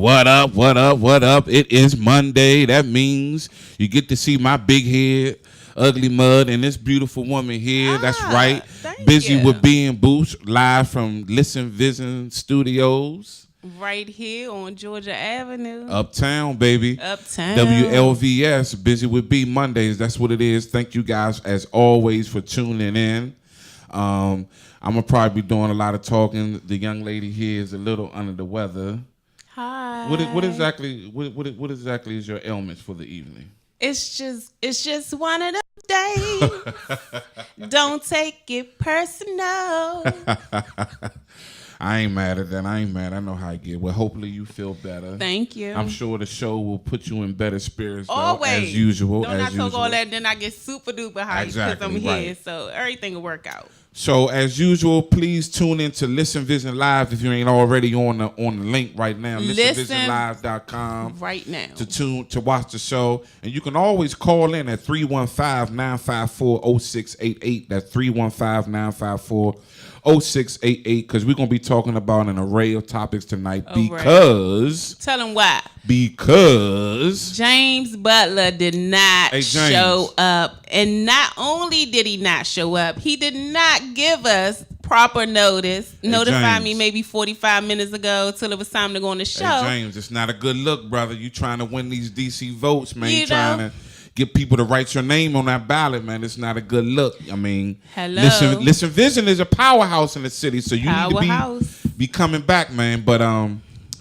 What up, what up, what up? It is Monday. That means you get to see my big head, Ugly Mud, and this beautiful woman here. That's right. Busy with B and Boost, live from Listen Vision Studios. Right here on Georgia Avenue. Uptown, baby. Uptown. WLVS, Busy with B Mondays. That's what it is. Thank you guys, as always, for tuning in. I'm going to probably be doing a lot of talking. The young lady here is a little under the weather. Hi. What exactly is your ailments for the evening? It's just one of those days. Don't take it personal. I ain't mad at that. I know how I get. Well, hopefully you feel better. Thank you. I'm sure the show will put you in better spirits, though, always. as usual. Don't I talk all that, then I get super duper hyped because I'm here. Right. So everything will work out. So as usual, please tune in to Listen Vision Live if you ain't already on the link right now. ListenVisionLive.com right now to watch the show, and you can always call in at 315-954-0688. That's 315-954-0688 because we're gonna be talking about an array of topics tonight. Because tell them why. Because James Butler did not show up. And not only did he not show up, he did not give us proper notice. Notify me maybe 45 minutes ago till it was time to go on the show. Hey, James, it's not a good look, brother. You trying to win these DC votes, man. You trying to get people to write your name on that ballot, man. It's not a good look. I mean, Listen Vision is a powerhouse in the city, so you need to be coming back, man. But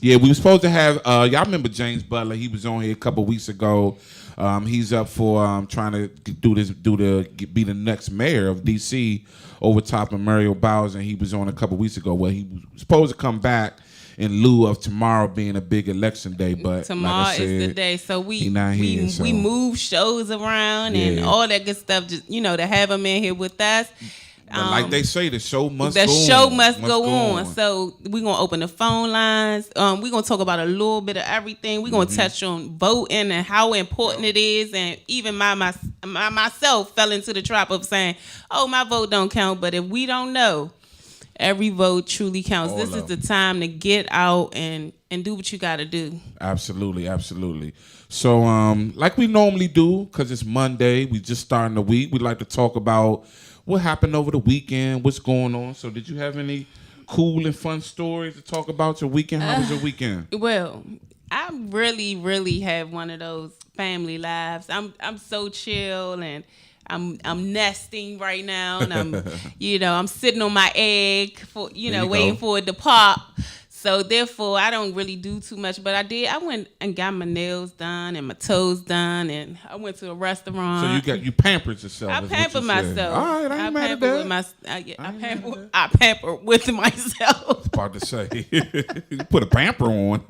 yeah, we were supposed to have y'all remember James Butler? He was on here a couple weeks ago. He's up for trying to be the next mayor of DC over top of Muriel Bowers, and he was on a couple weeks ago. Well, he was supposed to come back in lieu of tomorrow being a big election day, but tomorrow like I said, is the day. So we move shows around and all that good stuff. Just to have him in here with us. Like they say, the show must go on. So we're going to open the phone lines. We're going to talk about a little bit of everything. We're going to touch on voting and how important it is. And even myself fell into the trap of saying, oh, my vote don't count. But if we don't know, every vote truly counts. This is the time to get out and do what you got to do. Absolutely, absolutely. So like we normally do, because it's Monday, we just starting the week, we like to talk about what happened over the weekend, what's going on. So did you have any cool and fun stories to talk about your weekend? How was your weekend? Well, I really, really have one of those family lives. I'm so chill, and I'm nesting right now, and I'm sitting on my egg for waiting for it to pop. So therefore, I don't really do too much, but I did. I went and got my nails done and my toes done, and I went to a restaurant. So you pampered yourself. I pampered myself. All right, I ain't mad at that. I pamper with myself. I was about to say, you put a pamper on.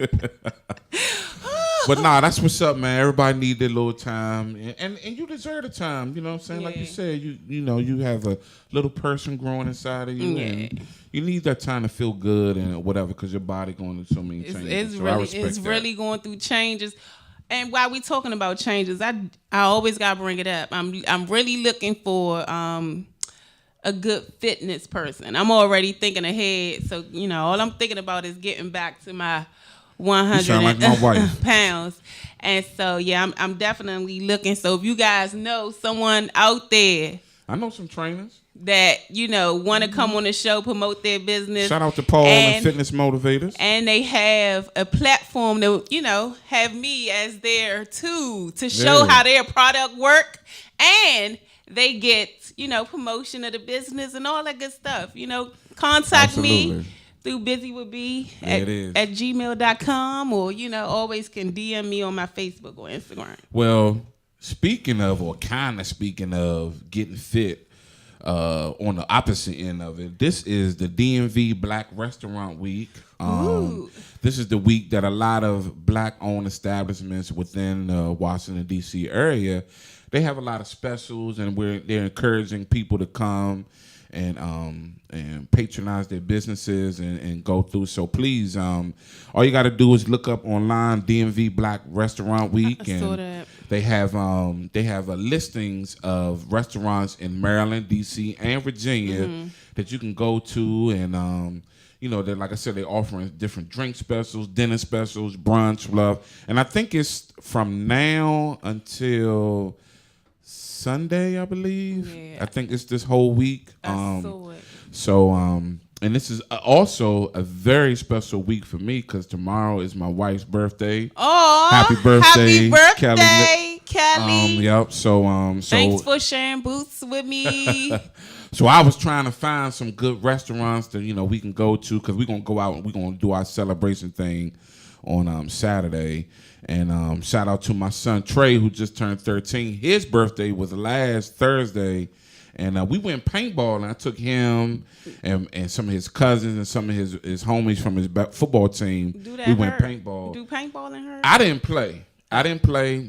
But nah, that's what's up, man. Everybody need their little time, and you deserve the time. You know what I'm saying? Yeah. Like you said, you have a little person growing inside of you, and you need that time to feel good and whatever, because your body going through so many changes. It's really going through changes. And while we talking about changes, I always gotta bring it up. I'm really looking for a good fitness person. I'm already thinking ahead, so all I'm thinking about is getting back to my 100 like my wife. pounds. And so, yeah, I'm definitely looking. So if you guys know someone out there, I know some trainers that, want to come on the show, promote their business. Shout out to Paul and Fitness Motivators. And they have a platform to, have me as their tool to show how their product work. And they get, promotion of the business and all that good stuff. Contact me through Buzy With B at gmail.com, or always can DM me on my Facebook or Instagram. Well, speaking of getting fit, on the opposite end of it, this is the DMV Black Restaurant Week. This is the week that a lot of black-owned establishments within the Washington D.C. area, they have a lot of specials, and they're encouraging people to come and patronize their businesses and go through. So please, all you got to do is look up online DMV Black Restaurant Week, and they have listings of restaurants in Maryland, DC, and Virginia that you can go to, and They're, like I said, they're offering different drink specials, dinner specials, brunch, love. And I think it's from now until Sunday, I believe. Yeah. I think it's this whole week. I saw it. So, and this is also a very special week for me because tomorrow is my wife's birthday. Oh, happy birthday, Kelly. Yep. So, thanks for sharing boots with me. So I was trying to find some good restaurants that we can go to because we're gonna go out and we're gonna do our celebration thing on Saturday. And shout out to my son Trey who just turned 13. His birthday was last Thursday, and we went paintball. And I took him and some of his cousins and some of his homies from his football team. We went paintball. Do paintball in her? I didn't play,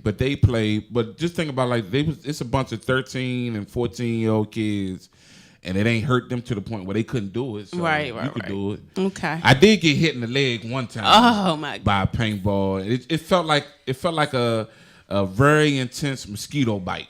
but they played. But just think about it's a bunch of 13 and 14-year-old kids. And it ain't hurt them to the point where they couldn't do it. So right. You could do it. Okay. I did get hit in the leg one time. Oh my God. By a paintball. It felt like a very intense mosquito bite.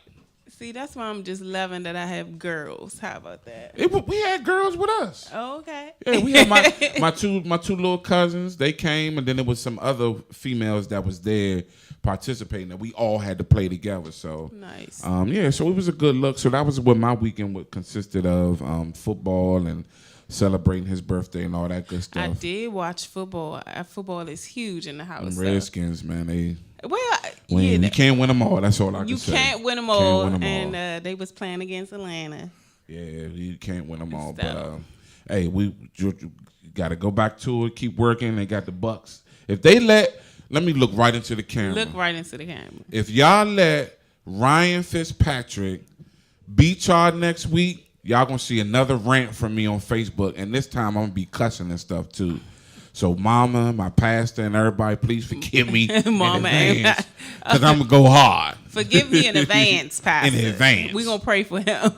See, that's why I'm just loving that I have girls. How about that? We had girls with us. Oh, okay. Yeah, we had my two little cousins. They came, and then there was some other females that was there participating. That we all had to play together. So nice. So it was a good look. So that was what my weekend consisted of: football and celebrating his birthday and all that good stuff. I did watch football. Football is huge in the house. The Redskins, man, you can't win them all. That's all I can say. You can't win them all. And they was playing against Atlanta. Yeah, you can't win them all. But hey, we got to go back to it. Keep working. They got the Bucks. If they let me look right into the camera. Look right into the camera. If y'all let Ryan Fitzpatrick beat y'all next week, y'all gonna see another rant from me on Facebook, and this time I'm gonna be cussing and stuff too. So, Mama, my pastor, and everybody, please forgive me Mama, in advance, because I'm gonna go hard. Forgive me in advance, Pastor. In advance. We're gonna pray for him.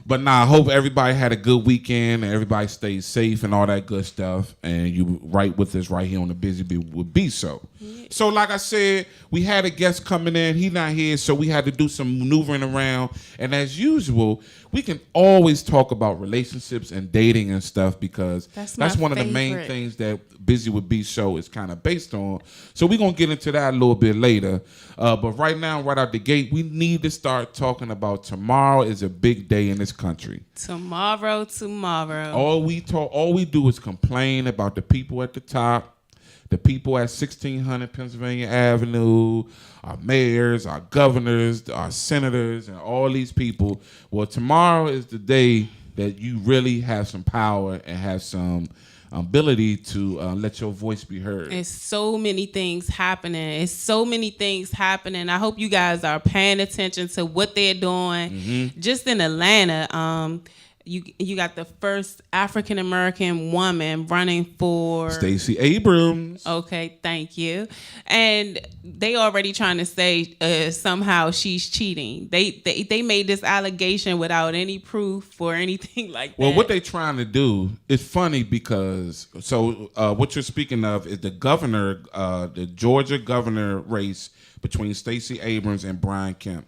But I hope everybody had a good weekend and everybody stayed safe and all that good stuff. And you right with us right here on the Buzy With B show. Yeah. So, like I said, we had a guest coming in. He not here, so we had to do some maneuvering around. And as usual, we can always talk about relationships and dating and stuff because that's one of the main things that Buzy With B show is kind of based on. So we're going to get into that a little bit later. But right now, right out the gate, we need to start talking about tomorrow is a big day in this country. Tomorrow. All we do is complain about the people at the top, the people at 1600 Pennsylvania Avenue, our mayors, our governors, our senators, and all these people. Well, tomorrow is the day that you really have some power and have some ability to let your voice be heard. There's so many things happening. I hope you guys are paying attention to what they're doing. Mm-hmm. Just in Atlanta, you got the first African American woman running for Stacey Abrams. Okay, thank you. And they already trying to say somehow she's cheating. They made this allegation without any proof or anything like that. Well, what they trying to do is funny because what you're speaking of is the governor, the Georgia governor race between Stacey Abrams and Brian Kemp.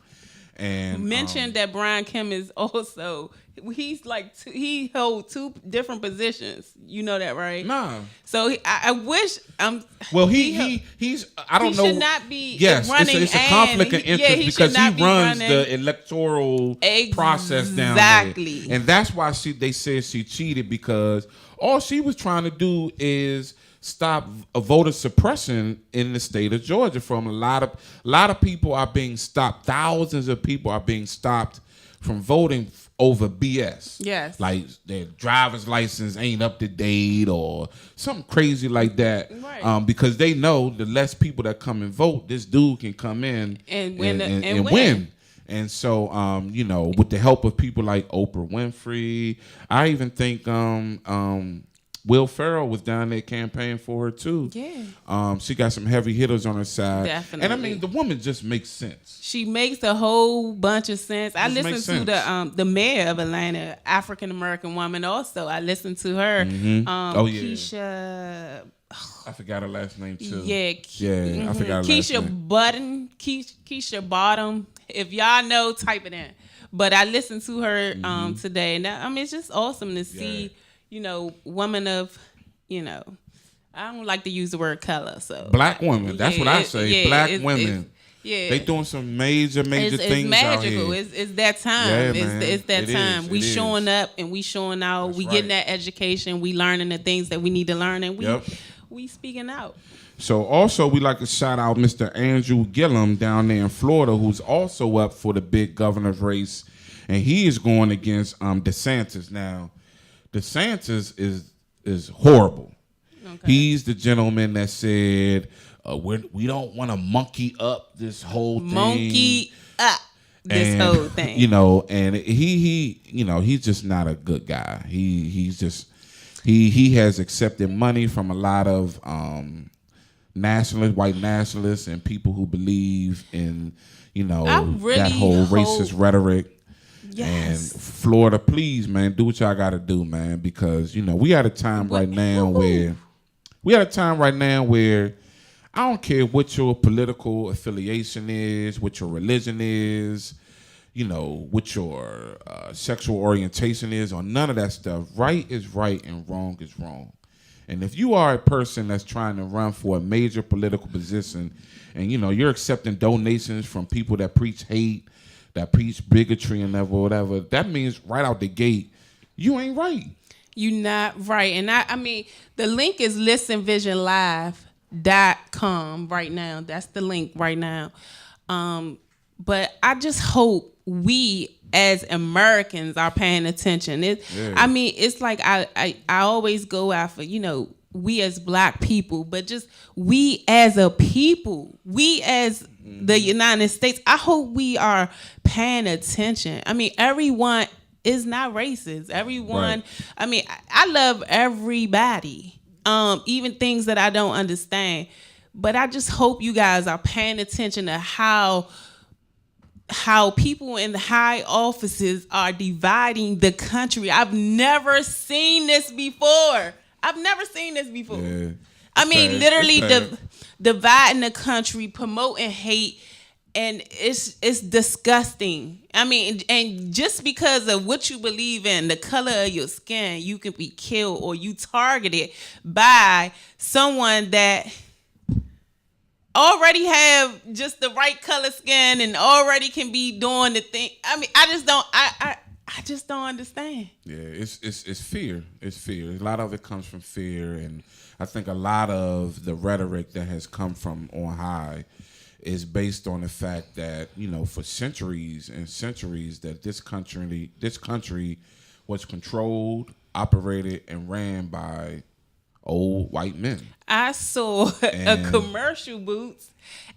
And mentioned that Brian Kemp is also he holds two different positions. You know that, right? Nah. So I wish well, he's I don't know. He should not be running. It's a conflict of interest because he runs the electoral process down there. Exactly. And that's why they said she cheated because all she was trying to do is stop a voter suppression in the state of Georgia. From a lot of people are being stopped. Thousands of people are being stopped from voting over BS. Yes. Like their driver's license ain't up to date or something crazy like that. Right. Because they know the less people that come and vote, this dude can come in and win. And so, with the help of people like Oprah Winfrey, I even think Will Ferrell was down there campaigning for her too. Yeah. She got some heavy hitters on her side. Definitely. And I mean, the woman just makes sense. She makes a whole bunch of sense. I listened to the mayor of Atlanta, African American woman. Also, I listened to her. Mm-hmm. Keisha. I forgot her last name too. Yeah. I forgot her last name. Keisha Bottom. If y'all know, type it in. But I listened to her today, and it's just awesome to see. Women of you know, I don't like to use the word color. So black women. That's what I say. Black women. Yeah, they doing some major things it's magical. out here. It's that time. Yeah, man. It's that time. We showing up and we showing out. That's we right. getting that education. We learning the things that we need to learn, and we speaking out. So also we like to shout out Mr. Andrew Gillum down there in Florida, who's also up for the big governor's race, and he is going against DeSantis. Now, DeSantis is horrible. Okay. He's the gentleman that said we don't want to monkey up this whole thing. Monkey up this whole thing. You know, and he you know, he's just not a good guy. He has accepted money from a lot of nationalists, white nationalists, and people who believe in, you know, that whole racist rhetoric. Yes. And Florida, please, man, do what y'all got to do, man, because, you know, we at a time right now where I don't care what your political affiliation is, what your religion is, you know, what your sexual orientation is, or none of that stuff. Right is right and wrong is wrong. And if you are a person that's trying to run for a major political position and, you know, you're accepting donations from people that preach hate, that preach bigotry and whatever, that means right out the gate, you ain't right. You not right. And I mean, the link is listenvisionlive.com right now. That's the link right now. But I just hope we as Americans are paying attention. I mean, it's like I always go after, you know, we as black people, but just we as a people, we as the United States, I hope we are paying attention. I mean, everyone is not racist. Everyone, right. I mean, I love everybody, even things that I don't understand. But I just hope you guys are paying attention to how people in the high offices are dividing the country. I've never seen this before. Yeah, I mean, literally dividing the country, promoting hate, and it's disgusting. I mean, and just because of what you believe in, the color of your skin, you can be killed or you targeted by someone that already have just the right color skin and already can be doing the thing. I mean, I just don't understand. Yeah, it's fear. It's fear. A lot of it comes from fear, and I think a lot of the rhetoric that has come from on high is based on the fact that, you know, for centuries and centuries that this country was controlled, operated, and ran by old white men. I saw a commercial, Boots,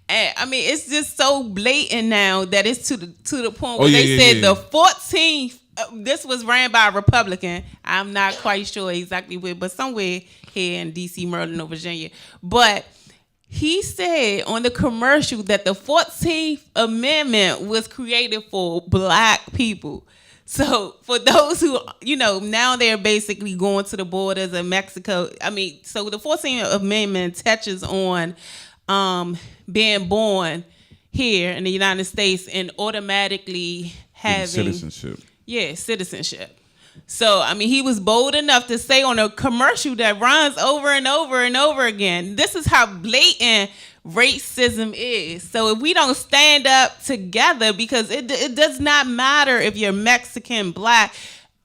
and I mean, it's just so blatant now that it's to the point where they said the 14th. This was ran by a Republican. I'm not quite sure exactly where, but somewhere here in D.C., Maryland, or Virginia. But he said on the commercial that the 14th Amendment was created for black people. So for those who, you know, now they're basically going to the borders of Mexico. I mean, so the 14th Amendment touches on being born here in the United States and automatically having citizenship. Yeah, citizenship. So, I mean, he was bold enough to say on a commercial that runs over and over and over again, this is how blatant racism is. So if we don't stand up together, because it does not matter if you're Mexican, black,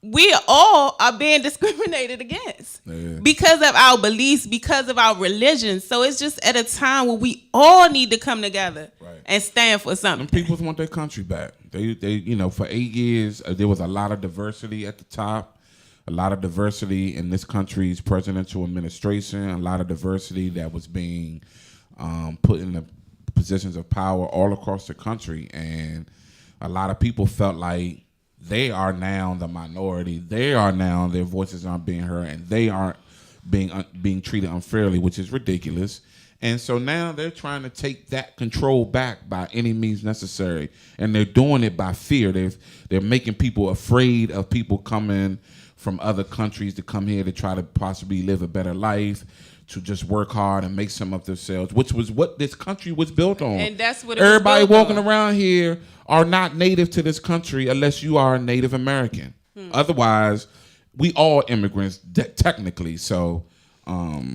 we all are being discriminated against because of our beliefs, because of our religion. So it's just at a time where we all need to come together and stand for something. And people want their country back. They you know, for 8 years, there was a lot of diversity at the top, a lot of diversity in this country's presidential administration, a lot of diversity that was being put in the positions of power all across the country. And a lot of people felt like they are now the minority. They are now, their voices aren't being heard, and they aren't being treated unfairly, which is ridiculous. And so now they're trying to take that control back by any means necessary, and they're doing it by fear. They're making people afraid of people coming from other countries to come here to try to possibly live a better life, to just work hard and make some of themselves, which was what this country was built on. And that's what everybody walking around here are not native to this country unless you are a Native American. Otherwise, we all immigrants technically. So I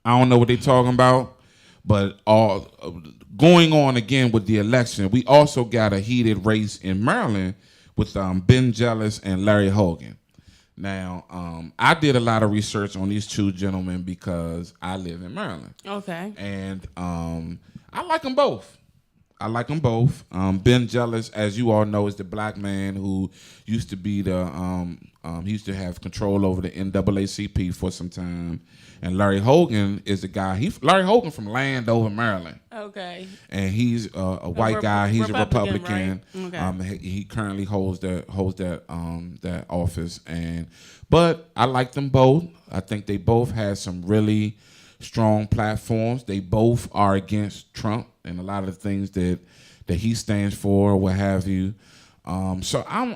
don't know what they're talking about, but all going on again with the election, we also got a heated race in Maryland with Ben Jealous and Larry Hogan. Now, I did a lot of research on these two gentlemen because I live in Maryland. Okay. And I like them both. Ben Jealous, as you all know, is the black man who used to be he used to have control over the NAACP for some time. And Larry Hogan is the guy. Larry Hogan from Landover, Maryland. Okay. And he's a white guy. He's a Republican. Right? Okay. He currently holds that office. But I like them both. I think they both have some really strong platforms. They both are against Trump and a lot of the things that he stands for, what have you. So I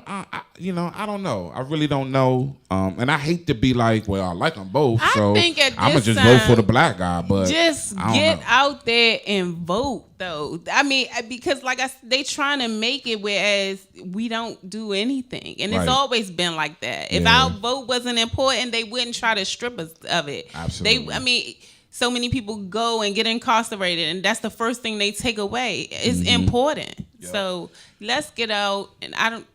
don't know. I really don't know. And I hate to be like, well, I like them both. So I'm gonna just vote for the black guy. But just get out there and vote, though. I mean, because like they trying to make it whereas we don't do anything, and it's always been like that. If our vote wasn't important, they wouldn't try to strip us of it. Absolutely. So many people go and get incarcerated, and that's the first thing they take away. It's important. Yep. So let's get out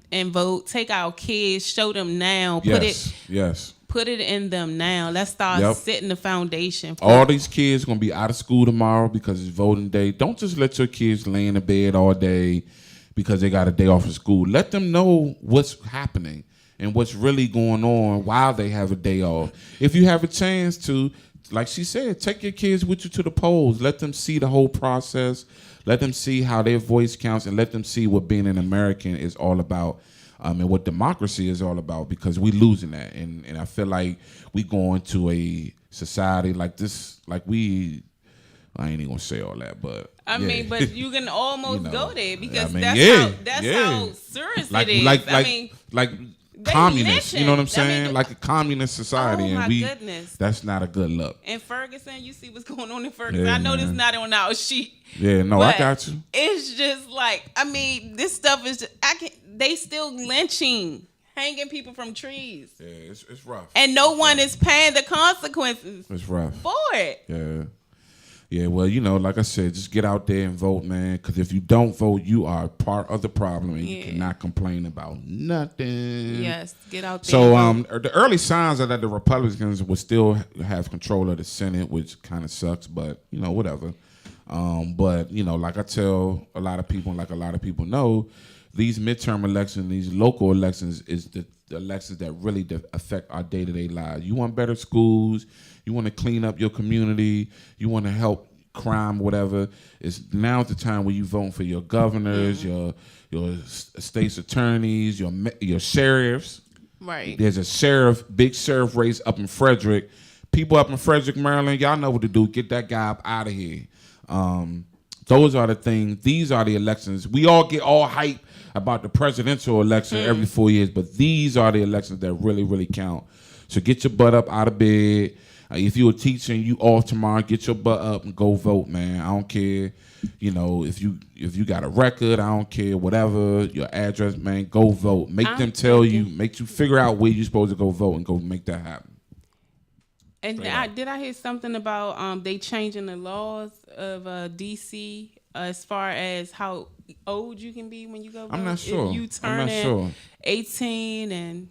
and vote. Take our kids, show them now. Put it in them now. Let's start setting the foundation. All these kids gonna be out of school tomorrow because it's voting day. Don't just let your kids lay in the bed all day because they got a day off of school. Let them know what's happening and what's really going on while they have a day off. If you have a chance to, like she said, take your kids with you to the polls. Let them see the whole process. Let them see how their voice counts, and let them see what being an American is all about, and what democracy is all about, because we losing that. And I feel like we going to a society like this, I ain't even gonna say all that, but I mean, but you can almost go there because that's how serious it is. Like communist, you know what I'm saying? Like a communist society, goodness. That's not a good look. In Ferguson, you see what's going on in Ferguson. I know this not on our sheet. Yeah, no, I got you. It's just like, this stuff is just, they still lynching, hanging people from trees. Yeah, it's rough. And no one is paying the consequences. It's rough for it. Yeah. Yeah, well, like I said, just get out there and vote, man. Because if you don't vote, you are part of the problem, and you cannot complain about nothing. Yes, get out there. So, the early signs are that the Republicans will still have control of the Senate, which kind of sucks, but whatever. But like I tell a lot of people, and like a lot of people know, these midterm elections, these local elections, is the elections that really affect our day-to-day lives. You want better schools. You want to clean up your community. You want to help crime, whatever. Now's the time where you vote for your governors, your state's attorneys, your sheriffs. Right. There's a big sheriff race up in Frederick. People up in Frederick, Maryland, y'all know what to do. Get that guy up out of here. Those are the things. These are the elections. We all get all hype about the presidential election every 4 years, but these are the elections that really, really count. So get your butt up out of bed. If you're a teacher and you off tomorrow, get your butt up and go vote, man. I don't care, if you got a record, I don't care, whatever, your address, man, go vote. Make you figure out where you're supposed to go vote and go make that happen. And did I hear something about they changing the laws of DC as far as how old you can be when you go vote? I'm not sure. If you turn 18 and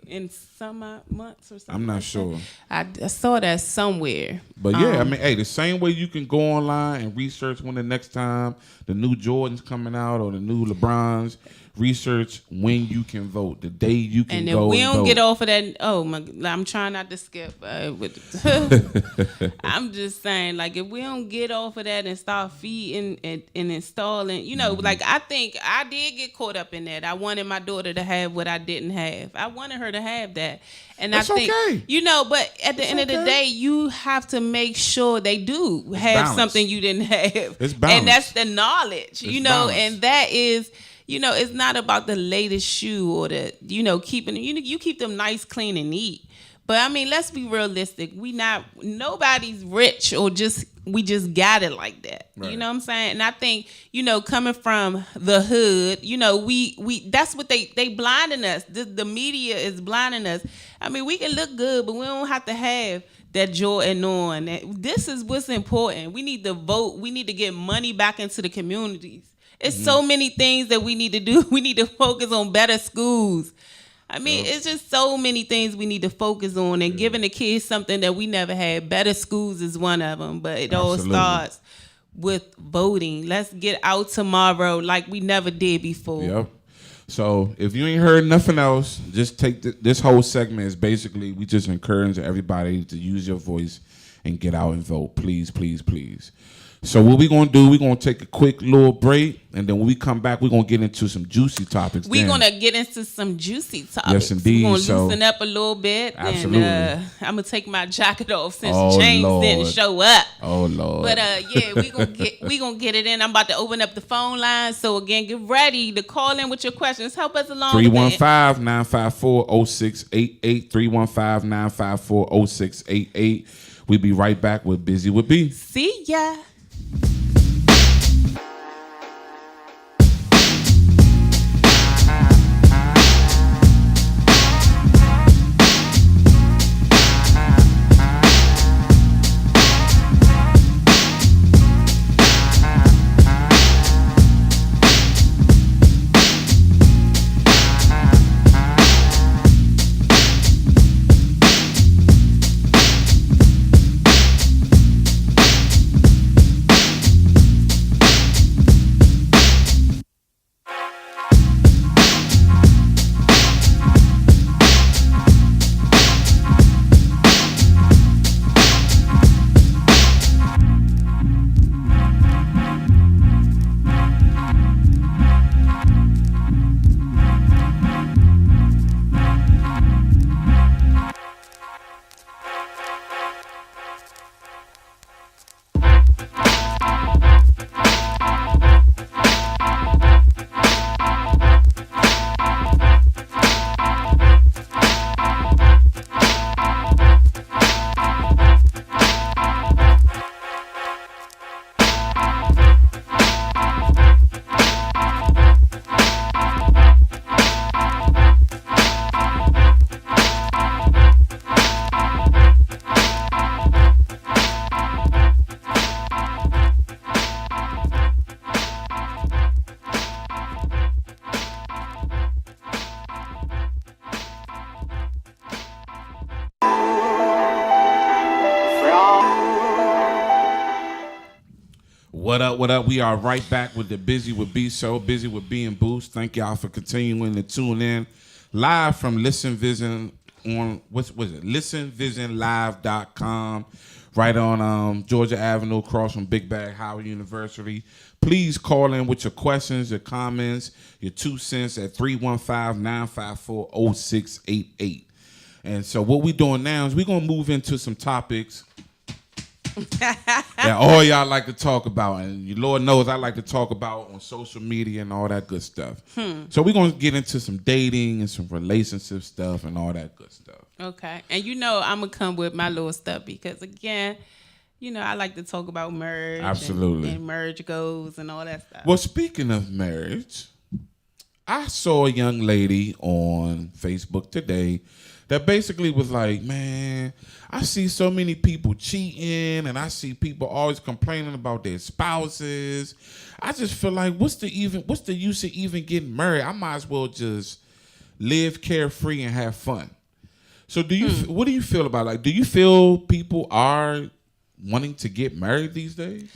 in some months or something. I'm not sure. I saw that somewhere. But the same way you can go online and research when the next time the new Jordans coming out or the new LeBrons, research when you can vote, the day you can go and vote. And if we don't get off of that, I'm trying not to skip. I'm just saying, like, if we don't get off of that and start feeding and installing, like, I think I did get caught up in that. I wanted my daughter to have what I didn't have. I wanted her to have that. And that's I think, okay. But at the end of the day, you have to make sure they do have something you didn't have. It's balanced. And that's the knowledge, balanced. And that is... it's not about the latest shoe or the, keeping, you keep them nice, clean, and neat. But I mean, let's be realistic. Nobody's rich or we just got it like that. Right. You know what I'm saying? And I think, coming from the hood, we that's what they blinding us. The media is blinding us. I mean, we can look good, but we don't have to have that Jordan on. This is what's important. We need to vote. We need to get money back into the communities. It's so many things that we need to do. We need to focus on better schools. I mean, it's just so many things we need to focus on, and giving the kids something that we never had. Better schools is one of them, but it all starts with voting. Let's get out tomorrow like we never did before. Yep. So if you ain't heard nothing else, just take this whole segment is basically we just encourage everybody to use your voice and get out and vote. Please, please, please. So what we're going to do, we're going to take a quick little break, and then when we come back, we're going to get into some juicy topics. We're going to get into some juicy topics. Yes, indeed. We're going to loosen up a little bit. Absolutely. And I'm going to take my jacket off since James didn't show up. Oh, Lord. But, we're going to get it in. I'm about to open up the phone line. So, again, get ready to call in with your questions. Help us along. 315-954-0688. 315-954-0688. We'll be right back with Buzy with B. See ya. What up? We are right back with the Buzy with B show, Buzy with B and Boost. Thank y'all for continuing to tune in live from Listen Vision on listenvisionlive.com, right on Georgia Avenue, across from Big Bag Howard University. Please call in with your questions, your comments, your 2 cents at 315-954-0688. And so what we're doing now is we're going to move into some topics that all y'all like to talk about, and your Lord knows I like to talk about on social media and all that good stuff. So we're going to get into some dating and some relationship stuff and all that good stuff. Okay. And I'm going to come with my little stuff because, again, I like to talk about marriage. Absolutely. And marriage goals and all that stuff. Well, speaking of marriage, I saw a young lady on Facebook today that basically was like, man, I see so many people cheating and I see people always complaining about their spouses. I just feel like what's the use of even getting married? I might as well just live carefree and have fun. So what do you feel about it? Like, do you feel people are wanting to get married these days?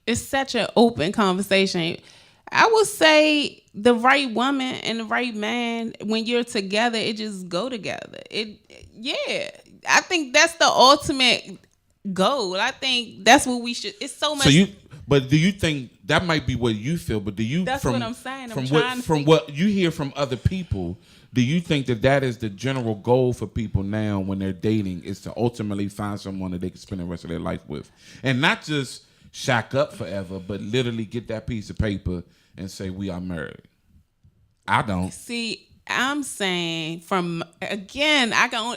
It's such an open conversation. I would say the right woman and the right man, when you're together, it just go together. I think that's the ultimate goal. I think that's what we should. It's so much. But do you think that might be what you feel? But do you? That's what I'm saying. From what you hear from other people, do you think that is the general goal for people now when they're dating, is to ultimately find someone that they can spend the rest of their life with, and not just shack up forever, but literally get that piece of paper and say we are married? I don't. See, I'm saying from again, all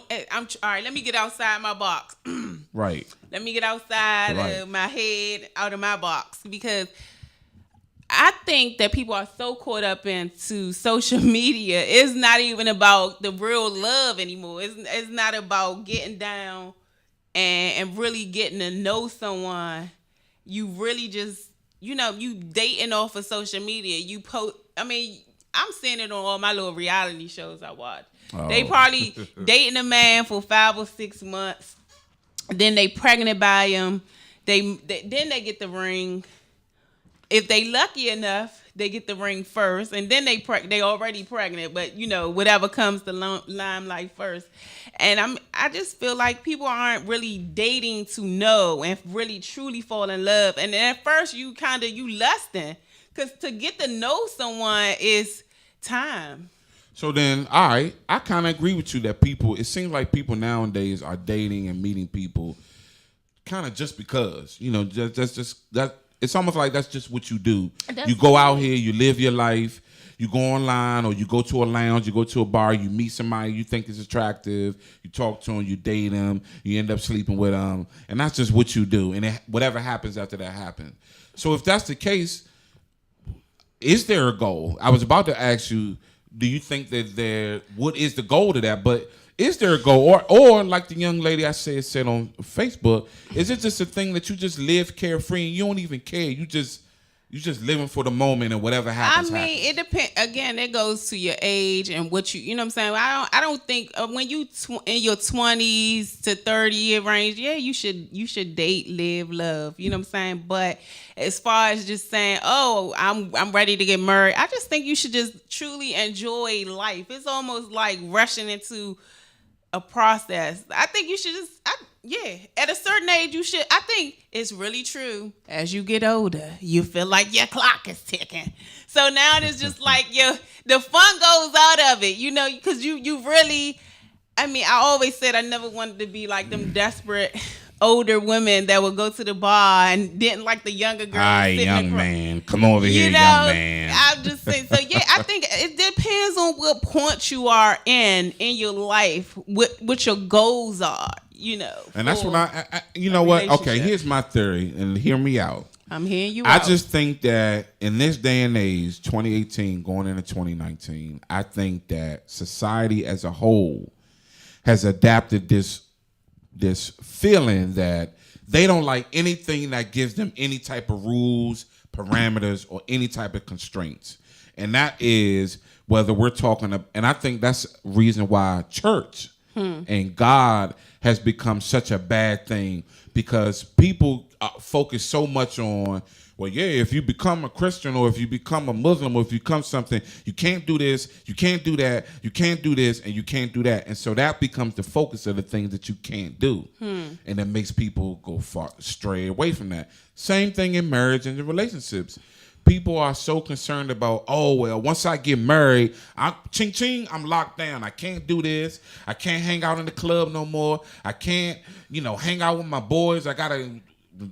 right. Let me get outside my box. Right. Let me get outside Right. of my head, out of my box, because I think that people are so caught up into social media. It's not even about the real love anymore. It's not about getting down and really getting to know someone. You really just, you dating off of social media. You post, I'm seeing it on all my little reality shows I watch. Oh. They probably dating a man for 5 or 6 months. Then they pregnant by him. Then they get the ring. If they lucky enough, they get the ring first, and then they already pregnant. But whatever comes to limelight first. And I just feel like people aren't really dating to know and really truly fall in love. And at first you lusting, because to get to know someone is time. So then, all right, I kind of agree with you that it seems like people nowadays are dating and meeting people kind of just because, just that. It's almost like that's just what you do. You go out here, you live your life, you go online or you go to a lounge, you go to a bar, you meet somebody you think is attractive, you talk to them, you date them, you end up sleeping with them, and that's just what you do. And whatever happens after that happens. So if that's the case, is there a goal? I was about to ask you, do you think that what is the goal to that? But is there a goal? Or like the young lady I said on Facebook, is it just a thing that you just live carefree and you don't even care? You just living for the moment and whatever happens. It depends. Again, it goes to your age and what you know what I'm saying? I don't think when you in your 20s to 30-year range, yeah, you should date, live, love. You know what I'm saying? But as far as just saying, oh, I'm ready to get married, I just think you should just truly enjoy life. It's almost like rushing into a process. I think you should at a certain age you should. I think it's really true. As you get older, you feel like your clock is ticking. So now it's just like the fun goes out of it, because you really. I always said I never wanted to be like them desperate older women that would go to the bar and didn't like the younger girls. Hi, young man. Come over here, young man. I'm just saying. So, I think it depends on what point you are in your life, what your goals are, And that's what I you know what? Okay, here's my theory, and hear me out. I'm hearing you out. I just think that in this day and age, 2018 going into 2019, I think that society as a whole has adapted this feeling that they don't like anything that gives them any type of rules, parameters, or any type of constraints. And that is whether we're talking and I think that's the reason why church and God has become such a bad thing, because people focus so much on, well, yeah, if you become a Christian or if you become a Muslim or if you become something, you can't do this, you can't do that, you can't do this, and you can't do that. And so that becomes the focus of the things that you can't do. And it makes people go stray away from that. Same thing in marriage and in relationships. People are so concerned about, oh, well, once I get married, I'm locked down. I can't do this. I can't hang out in the club no more. I can't, hang out with my boys. I got to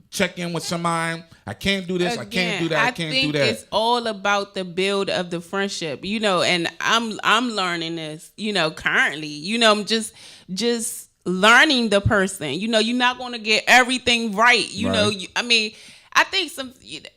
check in with somebody. I can't do this. Again, I can't do that. I can't do that. I think it's all about the build of the friendship, and I'm learning this, currently, I'm just learning the person. You're not going to get everything right. I think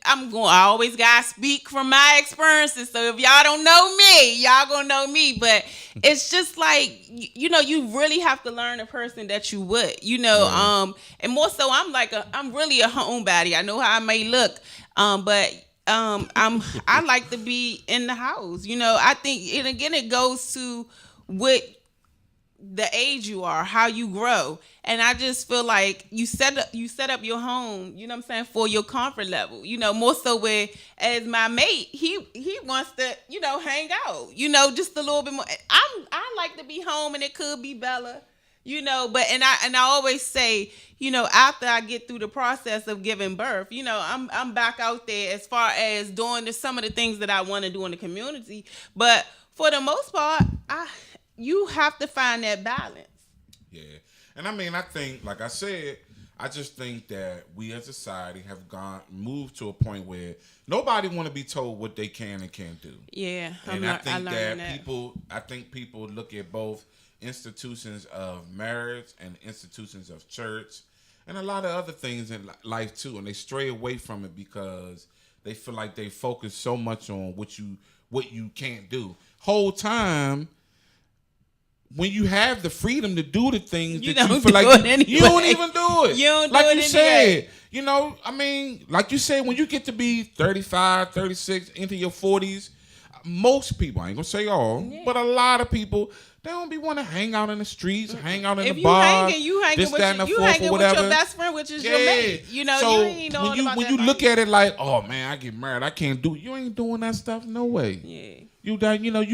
I always gotta speak from my experiences. So if y'all don't know me, y'all gonna know me. But it's just like, you really have to learn a person that you would, and more so I'm really a homebody. I know how I may look, but I like to be in the house. I think, and again, it goes to what the age you are, how you grow. And I just feel like you set up your home, for your comfort level. More so where, as my mate, he wants to, hang out, just a little bit more. I like to be home, and it could be Bella, but I always say, after I get through the process of giving birth, I'm back out there as far as doing some of the things that I want to do in the community. But for the most part, you have to find that balance. Yeah. And I think, like I said, I just think that we as a society have moved to a point where nobody want to be told what they can and can't do. Yeah, and I think I think people look at both institutions of marriage and institutions of church and a lot of other things in life too, and they stray away from it because they feel like they focus so much on what you can't do. Whole time, when you have the freedom to do the things you that you feel like you don't even do it. You don't like do you it said, anyway. you know, I mean, like you said, when you get to be 35, 36, into your 40s, most people, I ain't gonna say all, but a lot of people, they don't be want to hang out in the streets, hang out in the bars. You hanging this, with that, your best friend, which is your mate. You know, so you ain't all about when that you life. look at it like, oh man, I get married, I can't do it. You ain't doing that stuff, no way. Yeah. You done, you done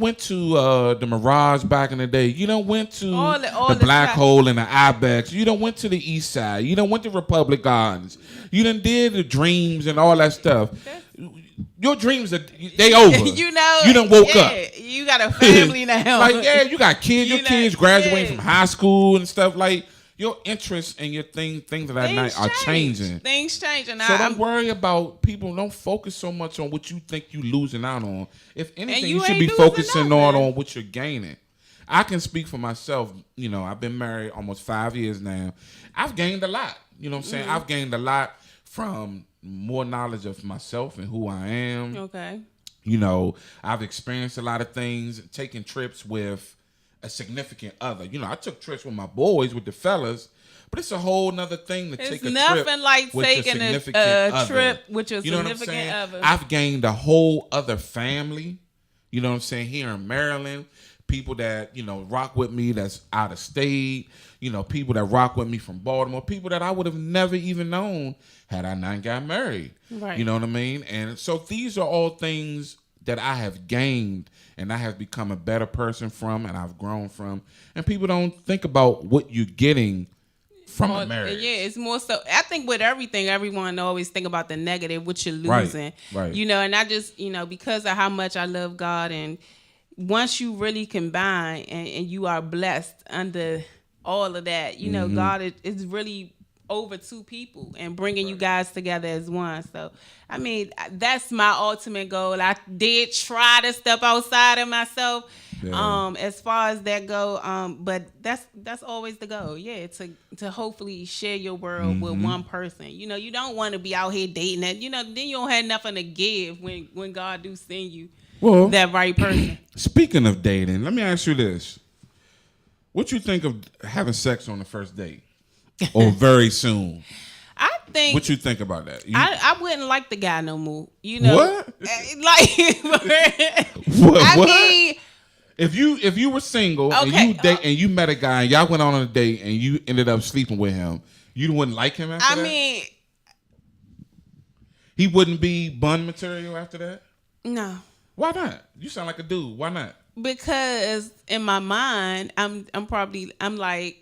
went to the Mirage back in the day. You done went to the Black Hole and the Ibex. You done went to the East Side. You done went to Republic Gardens. You done did the Dreams and all that stuff. Your dreams they over. You done woke up. You got a family now. Like, yeah, you got kids. Your kids graduating from high school and stuff. Like, your interests and your things of that night are changing. Things changing. So don't worry about people. Don't focus so much on what you think you losing out on. If anything, you should be focusing on what you're gaining. I can speak for myself. You know, I've been married almost 5 years now. I've gained a lot. You know what I'm saying? I've gained a lot from more knowledge of myself and who I am. Okay. You know, I've experienced a lot of things, taking trips with a significant other. You know, I took trips with my boys, with the fellas, but it's a whole nother thing to take a trip. It's nothing like taking a trip with your significant other. I've gained a whole other family, you know what I'm saying, here in Maryland. People that, you know, rock with me that's out of state, you know, people that rock with me from Baltimore, people that I would have never even known had I not got married. Right. You know what I mean? And so these are all things that I have gained and I have become a better person from and I've grown from. And people don't think about what you're getting from a marriage. Yeah, it's more so. I think with everything, everyone always think about the negative, what you're losing. Right. You know, and I just, you know, because of how much I love God, and once you really combine and you are blessed under all of that, you know, God is really over two people and bringing you guys together as one. So, I mean, that's my ultimate goal. I did try to step outside of myself, as far as that go. But that's always the goal. Yeah, to hopefully share your world with one person. You know, you don't want to be out here dating that. You know, then you don't have nothing to give when God do send you that right person. Speaking of dating, let me ask you this: what you think of having sex on the first date? Or very soon? I think. What you think about that? I wouldn't like the guy no more. You know what? Like what? I mean, if you were single and you date and you met a guy and y'all went on a date and you ended up sleeping with him, you wouldn't like him after that? I mean, he wouldn't be bun material after that? No. Why not? You sound like a dude. Why not? Because in my mind, I'm like,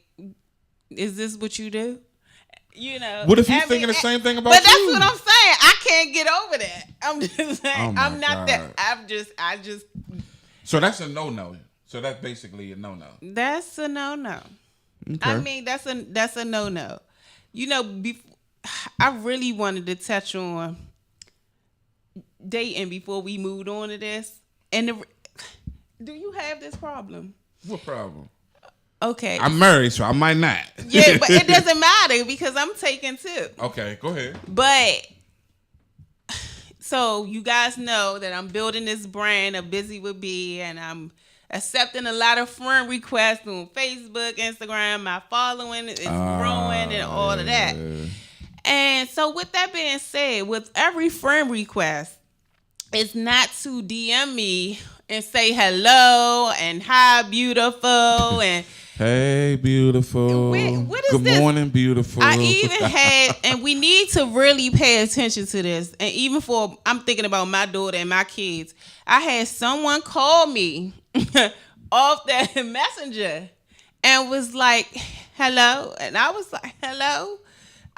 is this what you do? You know. What if he's thinking the same thing about you? But that's what I'm saying. I can't get over that. I'm just saying. I'm not that. I just. So that's a no-no. So that's basically a no-no. That's a no-no. Okay. I mean, that's a no-no. You know, I really wanted to touch on dating before we moved on to this. And do you have this problem? What problem? Okay. I'm married, so I might not. Yeah, but it doesn't matter because I'm taking too. Okay, go ahead. But so you guys know that I'm building this brand of Buzy With B, and I'm accepting a lot of friend requests on Facebook, Instagram. My following is growing and all of that. And so with that being said, with every friend request, it's not to DM me and say hello and hi, beautiful, and hey, beautiful. What is Good this? morning, beautiful. I even had, and we need to really pay attention to this. And even I'm thinking about my daughter and my kids. I had someone call me off that messenger and was like, hello. And I was like, hello.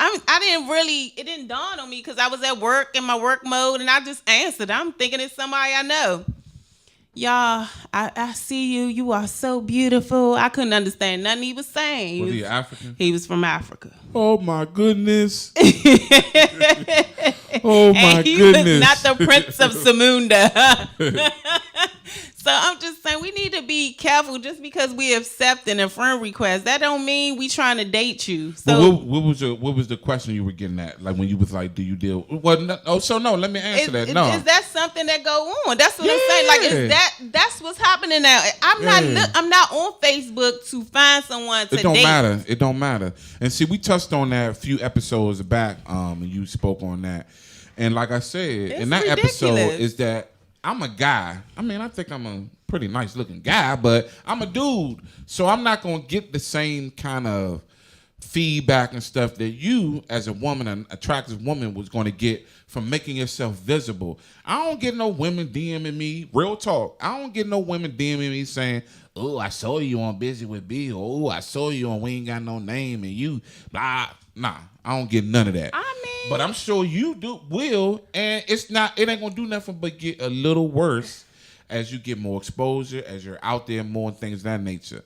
It didn't dawn on me because I was at work in my work mode and I just answered. I'm thinking it's somebody I know. y'all, I see you. You are so beautiful. I couldn't understand nothing he was saying. Was he African? He was from Africa. Oh my goodness. Oh my and he goodness. was not the Prince of Samunda. So I'm just saying we need to be careful. Just because we accepting a friend request, that don't mean we trying to date you. So what was the question you were getting at? Like when you was like, do you deal? Well, no. Let me answer that. No, is that something that go on? That's what I'm saying. Like, that's what's happening now. I'm not on Facebook to find someone to date. It don't matter. And see, we touched on that a few episodes back. And you spoke on that. And like I said, in that episode is that I'm a guy. I mean, I think I'm a pretty nice looking guy, but I'm a dude. So I'm not going to get the same kind of feedback and stuff that you as a woman, an attractive woman, was going to get from making yourself visible. I don't get no women DMing me. Real talk. I don't get no women DMing me saying, oh, I saw you on Buzy With B. Oh, I saw you on We Ain't Got No Name and you blah. Nah, I don't get none of that. But I'm sure you will, and it ain't gonna do nothing but get a little worse as you get more exposure, as you're out there more and things of that nature.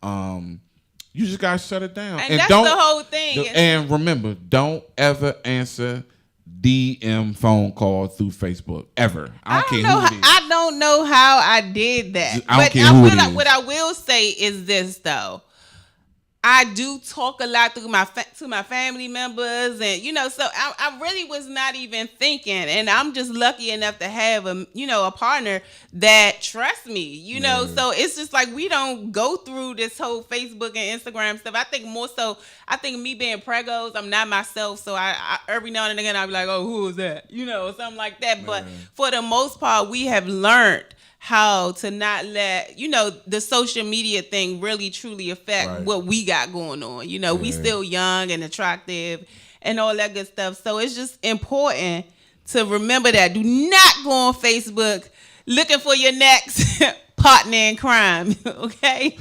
You just gotta shut it down. And that's the whole thing. And remember, don't ever answer DM phone call through Facebook ever. I don't care who it is. I don't know how I did that. I don't care who it is. What I will say is this though. I do talk a lot through to my family members, and so I really was not even thinking, and I'm just lucky enough to have a partner that trusts me, So it's just like we don't go through this whole Facebook and Instagram stuff. I think more so, me being pregos, I'm not myself, so I every now and again I'll be like, oh, who is that, something like that. But for the most part, we have learned how to not let the social media thing really truly affect what we got going on. We still young and attractive and all that good stuff. So it's just important to remember that. Do not go on Facebook looking for your next partner in crime. Okay.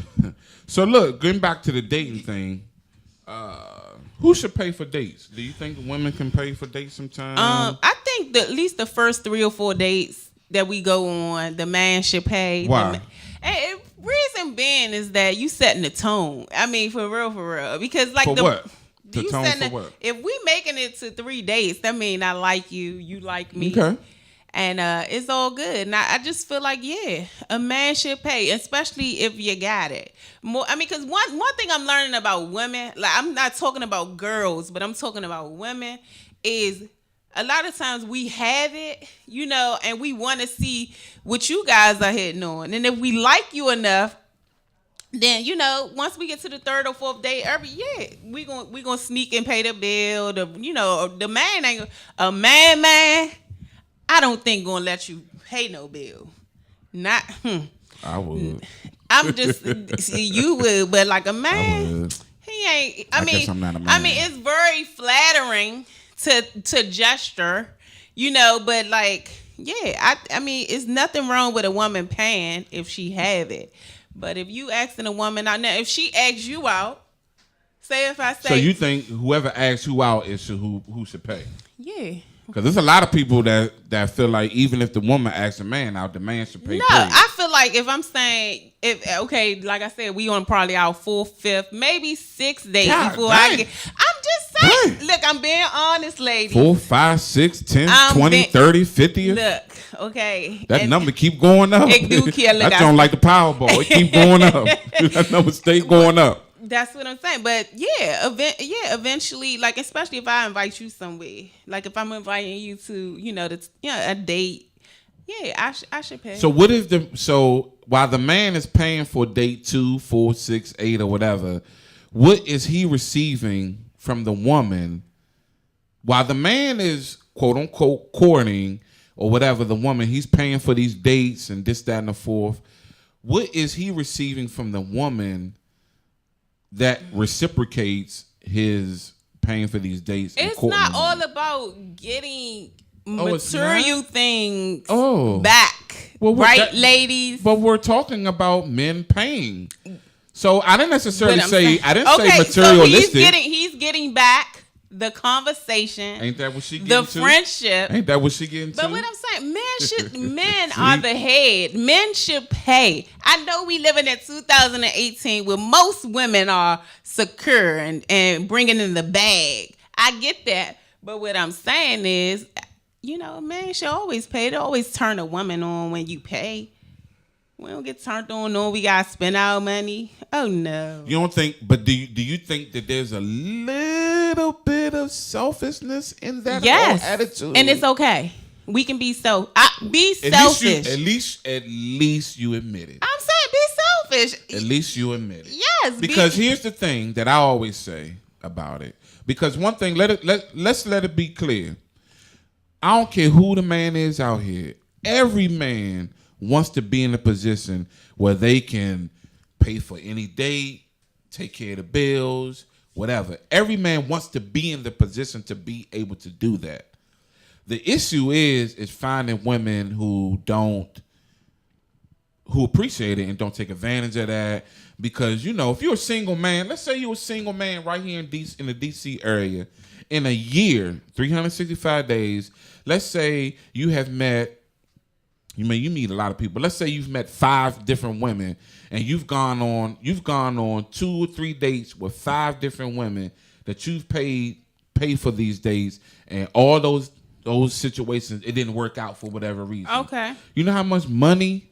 So look, getting back to the dating thing, who should pay for dates? Do you think women can pay for dates sometimes? I think that at least the first 3 or 4 dates that we go on, the man should pay. Why? And reason being is that you setting the tone. I mean, for real. Because like for what? The tone for what? If we making it to 3 dates, that mean I like you, you like me. Okay. And it's all good. And I just feel like, a man should pay, especially if you got it. Because one thing I'm learning about women, like I'm not talking about girls, but I'm talking about women, is a lot of times we have it, and we want to see what you guys are hitting on. And if we like you enough, then, once we get to the 3rd or 4th date, we gonna sneak and pay the bill. The man ain't a man. I don't think gonna let you pay no bill. Not. I would. I'm just you would, but like a man, he ain't. I guess I'm not a man. I mean, it's very flattering to gesture, but like, I mean, it's nothing wrong with a woman paying if she have it. But if you asking a woman out now, if she asks you out, so you think whoever asks who out is who should pay? Yeah. Because there's a lot of people that feel like even if the woman asks a man out, the man should pay. No, I feel like if I'm saying, like I said, we on probably our 4th, 5th, maybe 6th date before I get. I'm just saying. Dang. Look, I'm being honest, lady. 4, 5, 6, 10, 20, 30, 50. Look, okay. That number keep going up. It do kill. I don't like the Powerball. It keep going up. That number stay going up. That's what I'm saying. But eventually, like, especially if I invite you somewhere, like if I'm inviting you to, a date, I should pay. So while the man is paying for date 2, 4, 6, 8 or whatever, what is he receiving from the woman while the man is quote unquote courting or whatever the woman, he's paying for these dates and this, that, and the fourth. What is he receiving from the woman that reciprocates his paying for these dates? It's not all about getting material things back, ladies? But we're talking about men paying. So I didn't necessarily say materialistic. So he's getting back. the conversation. Ain't that what she getting the to? Friendship. Ain't that what she getting to? But what I'm saying, men are the head. Men should pay. I know we living in 2018 where most women are secure and bringing in the bag. I get that. But what I'm saying is, a man should always pay. They always turn a woman on when you pay. We don't get turned on when we got to spend our money. Oh, no. You don't think, but do you think that there's a little bit of selfishness in that whole attitude? And it's okay. We can be selfish. At least you admit it. I'm saying be selfish. At least you admit it. Yes. Because here's the thing that I always say about it. Because one thing, let's let it be clear. I don't care who the man is out here. Every man wants to be in a position where they can pay for any date, take care of the bills, whatever. Every man wants to be in the position to be able to do that. The issue is finding women who appreciate it and don't take advantage of that. Because, if you're a single man, let's say you're a single man right here in the DC area, in a year, 365 days, let's say you have met, you meet a lot of people. Let's say you've met 5 different women and you've gone on 2 or 3 dates with 5 different women that you've paid for these dates, and all those situations it didn't work out for whatever reason. Okay. You know how much money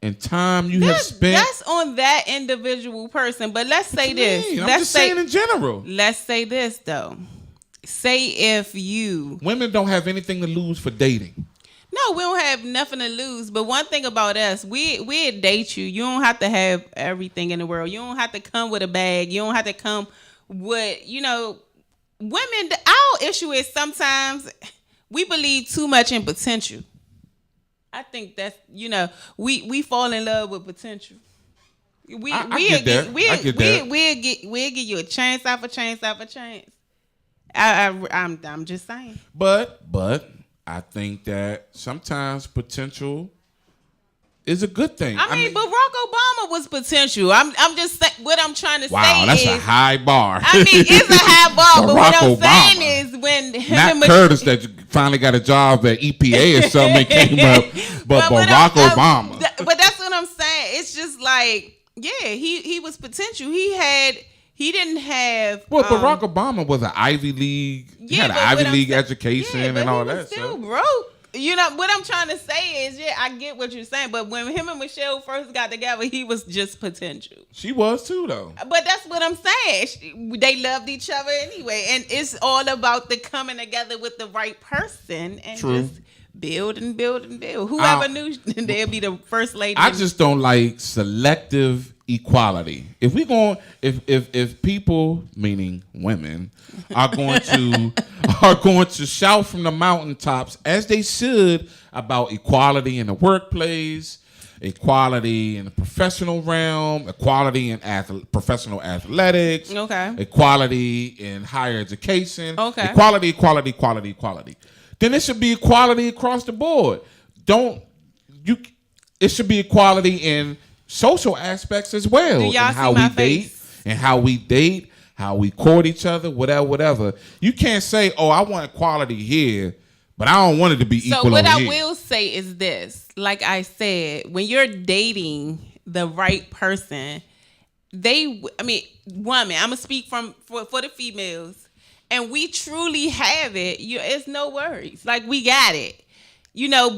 and time you have spent? That's on that individual person. But let's say this. I'm just saying in general. Let's say this though. Say if women don't have anything to lose for dating. No, we don't have nothing to lose. But one thing about us, we'll date you. You don't have to have everything in the world. You don't have to come with a bag. You don't have to come with, women, our issue is sometimes we believe too much in potential. I think that's, we fall in love with potential. I get that. We'll give you a chance after chance after chance. I'm just saying. But I think that sometimes potential is a good thing. I mean, Barack Obama was potential. I'm just saying, what I'm trying to say is... Wow, that's a high bar. I mean, it's a high bar, but what I'm Obama. saying is when... Not Curtis that finally got a job at EPA or something came up, but Barack Obama. But that's what I'm saying. It's just like, yeah, he was potential. He didn't have... Well, Barack Obama was an Ivy League. He had an Ivy League education and all that. Still broke. What I'm trying to say is, I get what you're saying, but when him and Michelle first got together, he was just potential. She was too, though. But that's what I'm saying. They loved each other anyway, and it's all about the coming together with the right person and just build and build and build. Whoever knew they'd be the first lady. I just don't like selective equality. If people, meaning women, are going to shout from the mountaintops as they should about equality in the workplace, equality in the professional realm, equality in professional athletics, equality in higher education, equality. Then it should be equality across the board. It should be equality in social aspects as well. Do y'all and how see my we face? date, how we court each other, whatever. You can't say, "Oh, I want equality here, but I don't want it to be equal." So what I here. will say is this: like I said, when you're dating the right person, women. I'm gonna speak for the females, and we truly have it. It's no worries. Like we got it,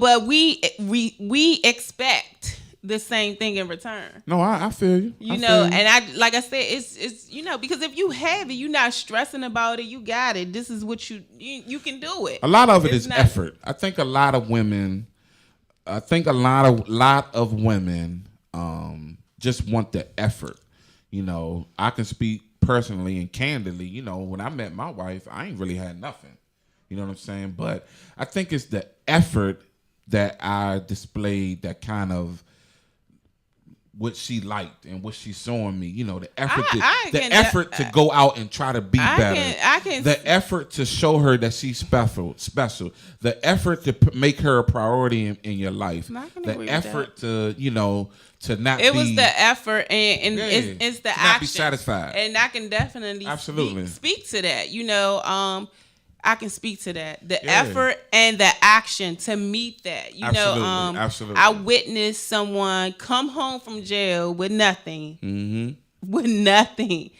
But we expect the same thing in return. No, I feel you. And like I said, it's because if you have it, you're not stressing about it. You got it. This is what you can do it. A lot of it is effort. I think a lot of women just want the effort. I can speak personally and candidly. When I met my wife, I ain't really had nothing. You know what I'm saying? But I think it's the effort that I displayed that kind of what she liked and what she's showing me. You know, the effort, to go out and try to be better. The effort to show her that she's special. The effort to make her a priority in your life. The effort to, you know, to not. It was the effort and it's the action. Not be satisfied. And I can definitely speak to that. You know, I can speak to that. The effort and the action to meet that. You know, absolutely. I witnessed someone come home from jail with nothing. Mm-hmm. With nothing.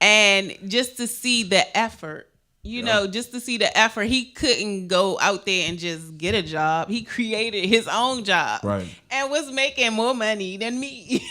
And just to see the effort. You know, just to see the effort. He couldn't go out there and just get a job. He created his own job. Right. And was making more money than me.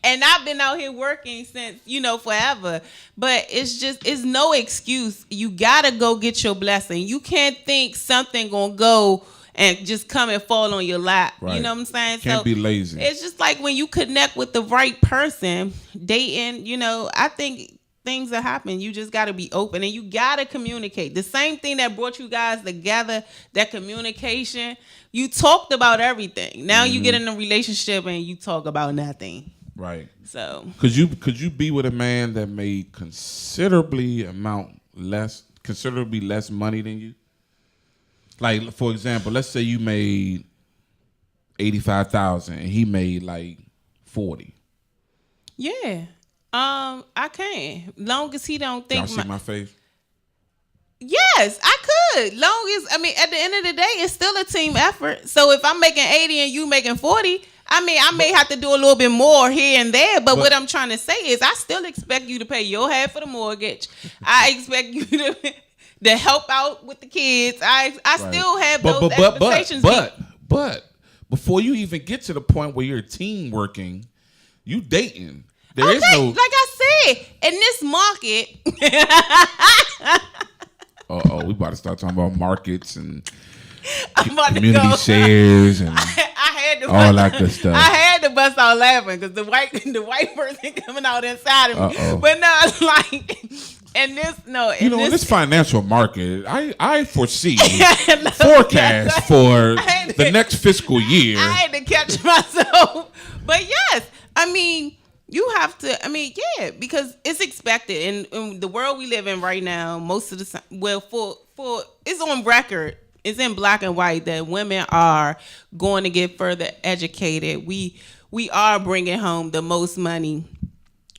And I've been out here working since, you know, forever. But it's no excuse. You got to go get your blessing. You can't think something going to go and just come and fall on your lap. Right. You know what I'm saying? Can't be lazy. It's just like when you connect with the right person, dating, you know, I think things that happen, you just got to be open and you got to communicate. The same thing that brought you guys together, that communication, you talked about everything. Now you get in a relationship and you talk about nothing. Right. So could you be with a man that made considerably less money than you? Like, for example, let's say you made $85,000 and he made like $40,000. Yeah. I can. Long as he don't think. Y'all see my face? Yes, I could. Long as, I mean, at the end of the day, it's still a team effort. So if I'm making 80 and you making 40, I mean, I may have to do a little bit more here and there. But what I'm trying to say is, I still expect you to pay your half of the mortgage. I expect you to help out with the kids. I still have those expectations. But before you even get to the point where you're team working, you dating. There is no, like I said, in this market. We about to start talking about markets and community shares and all that good stuff. I had to bust out laughing because the white person coming out inside of me. But no, it's like in this financial market, I foresee forecast for the next fiscal year. I had to catch myself, but yes, I mean. You have to, because it's expected in the world we live in right now, most of the time, for it's on record, it's in black and white that women are going to get further educated. We are bringing home the most money.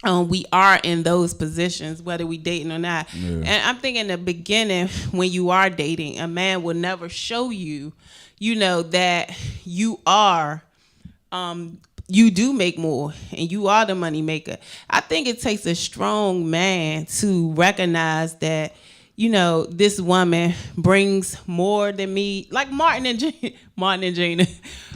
We are in those positions, whether we dating or not. Yeah. And I'm thinking in the beginning, when you are dating, a man will never show you, that you are, you do make more and you are the money maker. I think it takes a strong man to recognize that, this woman brings more than me, like Martin and Gina.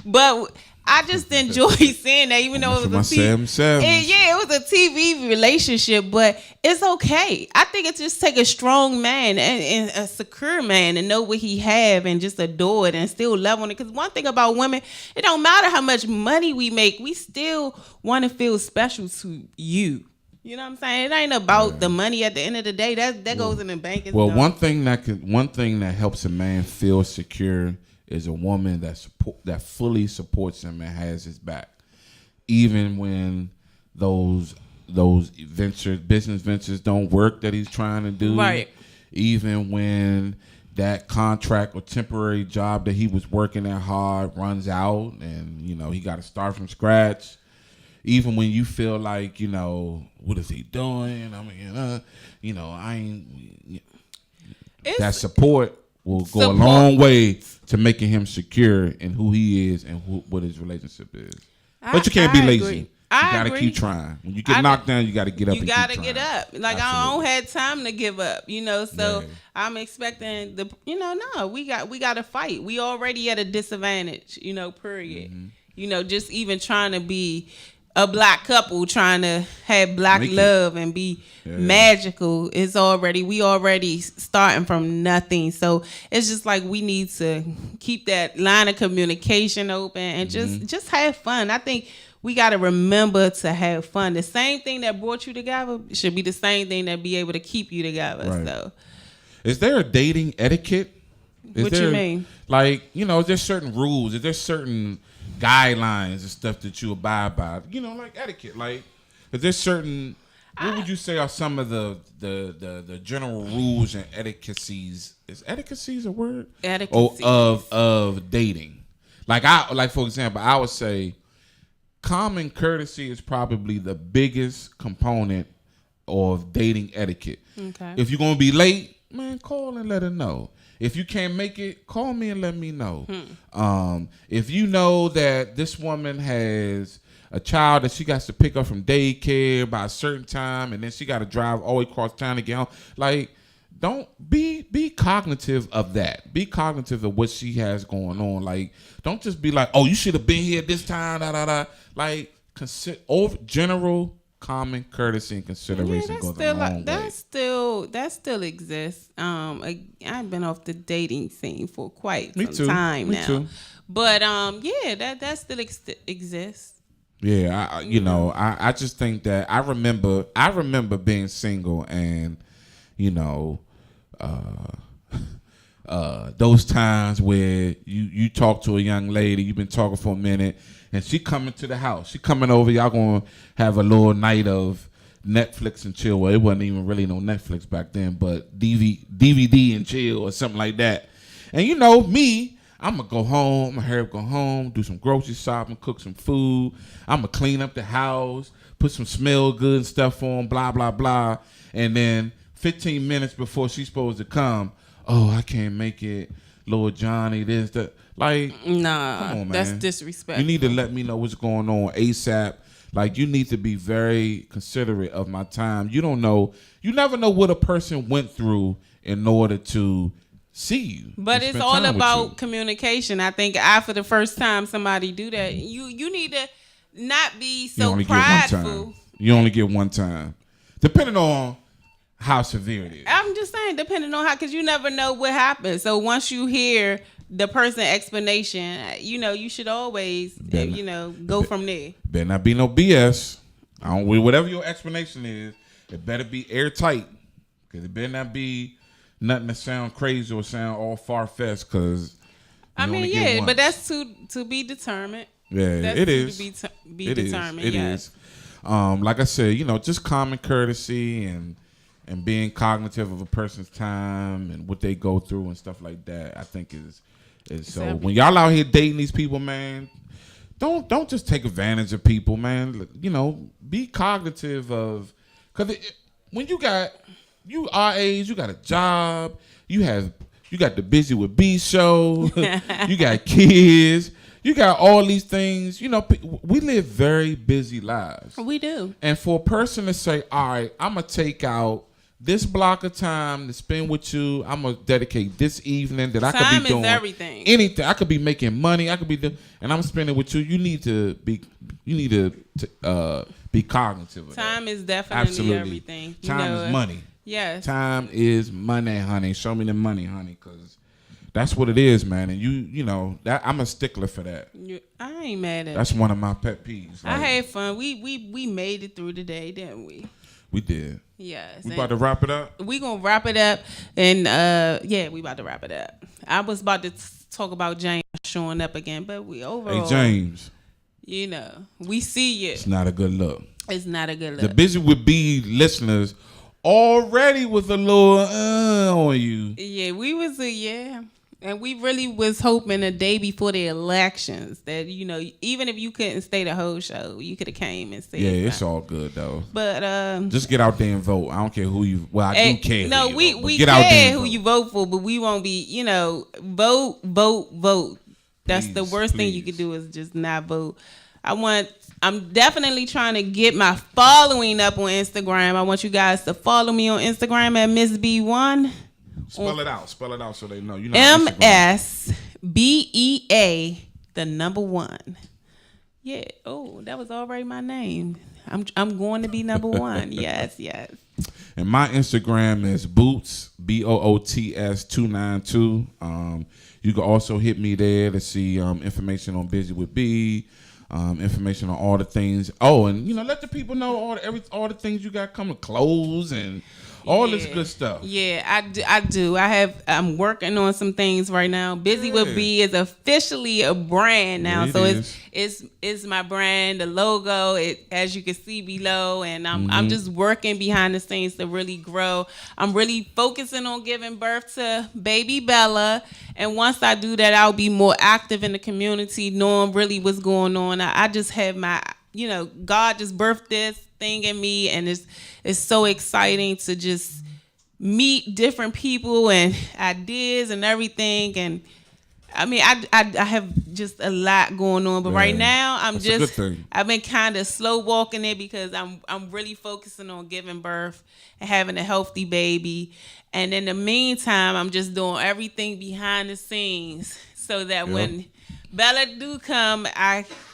But I just enjoy seeing that, even though it was it was a TV relationship, but it's okay. I think it just take a strong man and a secure man to know what he have and just adore it and still love on it. Because one thing about women, it don't matter how much money we make, we still want to feel special to you. You know what I'm saying? It ain't about the money at the end of the day. That goes in the bank. One thing that helps a man feel secure is a woman that fully supports him and has his back, even when those business ventures don't work that he's trying to do. Right. Even when that contract or temporary job that he was working at hard runs out, and he got to start from scratch. Even when you feel like what is he doing? I mean, I ain't. That support will go a long way to making him secure in who he is and what his relationship is. But you can't be lazy. Agree. You gotta keep trying. When you get knocked down, you gotta get up. You gotta get up. Like, I don't have time to give up. So I'm expecting we got to fight. We already at a disadvantage. Period. Mm-hmm. Just even trying to be a black couple trying to have black love and be magical is we already starting from nothing. So it's just like we need to keep that line of communication open and just have fun. I think we got to remember to have fun. The same thing that brought you together should be the same thing that be able to keep you together. Right. So, is there a dating etiquette? What you mean? Like, there's certain rules, there's certain guidelines and stuff that you abide by. Like etiquette. Like, is there certain? What would you say are some of the general rules and etiquettes? Is etiquettes a word? Etiquettes of dating. Like for example, I would say common courtesy is probably the biggest component of dating etiquette. Okay. If you're gonna be late, man, call and let her know. If you can't make it, call me and let me know. If you know that this woman has a child that she got to pick up from daycare by a certain time, and then she got to drive all the way across town to get home, like, don't be cognitive of that. Be cognitive of what she has going on. Like, don't just be like, oh, you should have been here this time. Da da da. Like, general common courtesy and consideration goes a long way. That still exists. I've been off the dating scene for quite some time now. Me too. But that still exists. Yeah, I just think that I remember being single and those times where you talk to a young lady, you've been talking for a minute, and she coming to the house. She coming over, y'all gonna have a little night of Netflix and chill. Well, it wasn't even really no Netflix back then, but DVD and chill or something like that. And me, I'm going to go home. I'm going to hurry up, go home, do some grocery shopping, cook some food. I'm going to clean up the house, put some smell good stuff on, blah, blah, blah. And then 15 minutes before she's supposed to come, oh, I can't make it. Lord Johnny, this, that. Like, nah, come on, man. That's disrespectful. You need to let me know what's going on ASAP. Like, you need to be very considerate of my time. You never know what a person went through in order to see you. But it's all about communication. I think after the first time somebody do that, you need to not be so prideful. You only get one time. Depending on how severe it is. I'm just saying, depending on how, because you never know what happens. So once you hear the person's explanation, you should always, go from there. Better not be no BS. Whatever your explanation is, it better be airtight. Because it better not be nothing that sound crazy or sound all far-fetched, because but that's to be determined. Yeah, that's it is. To be determined. It is. Like I said, just common courtesy and being cognitive of a person's time and what they go through and stuff like that, I think is so. When y'all out here dating these people, man, don't just take advantage of people, man. Be cognitive of, because when you our age, you got a job, you got the Buzy With B show, you got kids, you got all these things. We live very busy lives. We do. And for a person to say, all right, I'm going to take out this block of time to spend with you, I'm going to dedicate this evening that I could be doing everything. Anything. I could be making money, I could be doing, and I'm spending with you. You need to be cognitive of time that. Is definitely everything. Time is money. Yes. Time is money, honey. Show me the money, honey, because that's what it is, man. And that I'm a stickler for that. I ain't mad at That's one of my pet peeves. I had fun. We made it through the day, didn't we? We did. Yes. We about to wrap it up? We gonna wrap it up. And we about to wrap it up. I was about to talk about James showing up again, but we overall. Hey, James. We see you. It's not a good look. It's not a good look. The Buzy With B listeners already was a little on you. Yeah, we was and we really was hoping a day before the elections that even if you couldn't stay the whole show, you could have came and said. Yeah, it's all good though. But just get out there and vote. I don't care who you. Well, I do care. No, we care who you vote for, but we won't be. Vote. That's the worst thing you could do is just not vote. I'm definitely trying to get my following up on Instagram. I want you guys to follow me on Instagram at Miss B1. Spell it out so they know. MSBEA, the number 1. Yeah. Oh, that was already my name. I'm going to be number 1. Yes. And my Instagram is Boots BOOTS 292. You can also hit me there to see information on Buzy With B. Information on all the things. Oh, and let the people know all the things you got coming, clothes and all this good stuff. Yeah, I do. I'm working on some things right now. Buzy With B is officially a brand now. Yeah, it's my brand, the logo, as you can see below, and I'm just working behind the scenes to really grow. I'm really focusing on giving birth to baby Bella, and once I do that, I'll be more active in the community, knowing really what's going on. I just have my, God just birthed this thing in me, and it's so exciting to just meet different people and ideas and everything. And I mean, I have just a lot going on, but right now I've been kind of slow walking it because I'm really focusing on giving birth and having a healthy baby. And in the meantime, I'm just doing everything behind the scenes so that when Bella do come,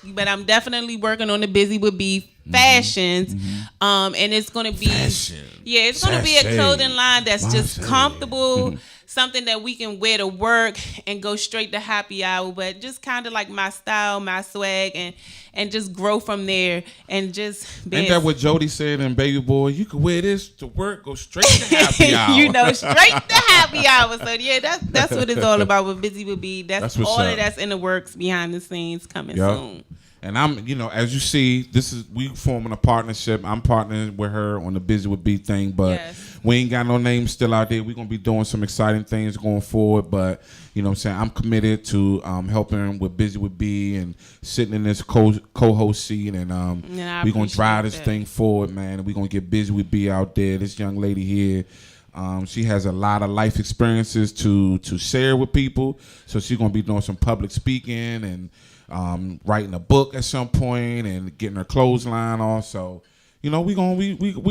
but I'm definitely working on the Buzy With B fashions, and it's gonna be it's gonna be a clothing line that's just comfortable, something that we can wear to work and go straight to happy hour, but just kind of like my style, my swag, and just grow from there. And just ain't that what Jody said in Baby Boy? You can wear this to work, go straight to happy hour. Straight to happy hour. So yeah, that's what it's all about with Buzy With B. That's all of that's in the works behind the scenes coming soon. And I'm, as you see, we forming a partnership. I'm partnering with her on the Buzy With B thing, but we ain't got no names still out there. We're going to be doing some exciting things going forward, but, I'm committed to helping with Buzy With B and sitting in this co-host seat, and we're going to drive this thing forward, man, and we're going to get Buzy With B out there. This young lady here, she has a lot of life experiences to share with people, so she's going to be doing some public speaking and writing a book at some point and getting her clothesline off. So, we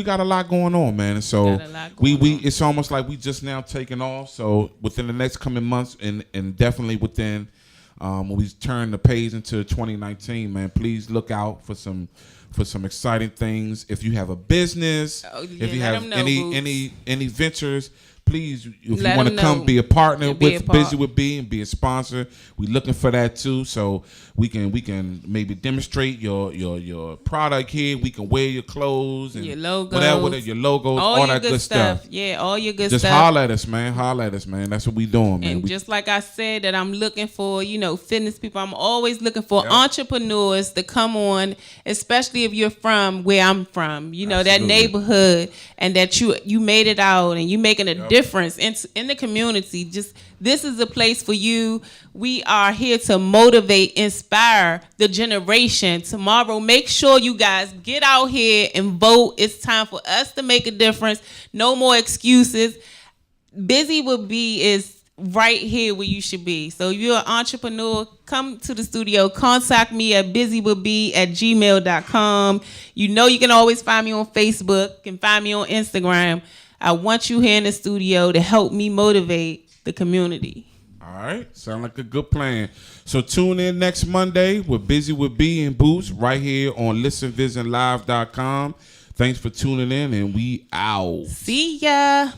got a lot going on, man. And so it's almost like we just now taking off. So within the next coming months and definitely within when we turn the page into 2019, man, please look out for some exciting things. If you have a business, if you have any ventures, please, if you want to come be a partner with Buzy With B and be a sponsor, we looking for that too. So we can maybe demonstrate your product here. We can wear your clothes and your logos, whatever your logos, all that good stuff. Yeah, all your good stuff. Just holler at us, man. That's what we doing, man. And just like I said, that I'm looking for, fitness people. I'm always looking for entrepreneurs to come on, especially if you're from where I'm from. That neighborhood, and that you made it out and you making a difference in the community. Just this is a place for you. We are here to motivate, inspire the generation tomorrow. Make sure you guys get out here and vote. It's time for us to make a difference. No more excuses. Buzy With B is right here where you should be. So if you're an entrepreneur, come to the studio. Contact me at busywithb@gmail.com. You can always find me on Facebook. You can find me on Instagram. I want you here in the studio to help me motivate the community. All right. Sound like a good plan. So tune in next Monday with Buzy With B and Boots right here on listenvisionlive.com. Thanks for tuning in, and we out. See ya.